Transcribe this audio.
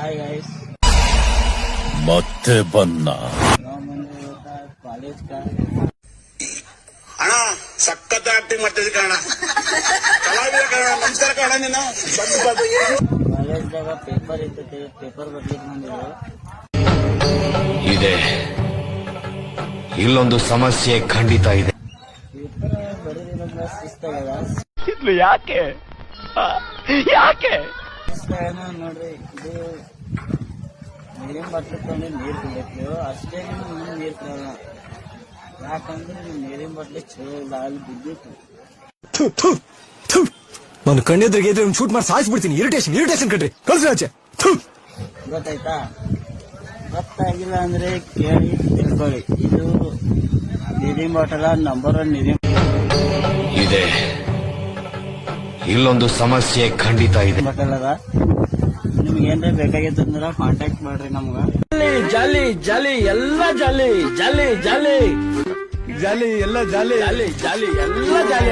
Hi guys, ಮತ್ತೆ ಬನ್ನ college का ಅಣ್ಣ ಸಖತ್ ಆಕ್ಟಿಂಗ್ ಮಾಡ್ತಿದ್ದೆ ಕಣ. ಕಲಾವಿದ ಕಣ. ನಮಸ್ಕಾರ ಕಣ. ನೀನು ಕಾಲೇಜ್ದಾಗ ಪೇಪರ್ ಇರ್ತೈತಿ, ಪೇಪರ್ ಬರ್ಲಿಕ್ಕೆ ಬಂದಿದ್ರು. ಇದೆ, ಇಲ್ಲೊಂದು ಸಮಸ್ಯೆ ಖಂಡಿತ ಇದೆ. ಪೇಪರ್ ಬರೀದಿಲ್ಲ, ಶಿಸ್ತಾಗದ. ಇದು ಯಾಕೆ ಶಿಸ್ತಾಗದ ನೋಡ್ರಿ. ಇದು ನೀರಿನ ಬಾಟ್ಲಿ ತಗೊಂಡು ನೀರು ಕುಡಿಯತ್ಲು, ಅಷ್ಟೇ ಮುಂದೆ ನೀರು ಕುಡಿಯೋಣ. ಯಾಕಂದ್ರೆ ನೀರಿನ ಬಾಟ್ಲಿ ಚಲೋ ಇಲ್ಲ, ಅಲ್ಲಿ ಬಿದ್ದಿತ್ತು. ನಾನು ಕಣ್ಣೆದ್ರಿಗೆ ಇದ್ರೆ ಶೂಟ್ ಮಾಡಿ ಸಾಯಿಸ್ಬಿಡ್ತೀನಿ. ಇರಿಟೇಷನ್ ಕಣ್ರಿ, ಕಳ್ಸಿ ಆಚೆ. ಗೊತ್ತಾಯ್ತಾ? ಗೊತ್ತಾಗಿಲ್ಲ ಅಂದ್ರೆ ಕೇಳಿ ತಿಳ್ಕೊಳ್ಳಿ. ಇದು ನೀರಿನ ಬಾಟಲ ನಂಬರ್ 1 ನೀರಿನ ಇದೆ, ಇಲ್ಲೊಂದು ಸಮಸ್ಯೆ ಖಂಡಿತ ಇದೆ. ಬಾಟಲ್ ಅದ. ನಿಮ್ಗೆ ಏನ್ರ ಬೇಕಾಗಿತ್ತಂದ್ರ ಕಾಂಟ್ಯಾಕ್ಟ್ ಮಾಡ್ರಿ ನಮ್ಗ. ಜಾಲಿ ಜಾಲಿ ಎಲ್ಲ ಜಾಲಿ ಜಾಲಿ ಜಾಲಿ ಜಾಲಿ ಎಲ್ಲ ಜಾಲಿ ಜಾಲಿ ಜಾಲಿ ಎಲ್ಲ ಜಾಲಿ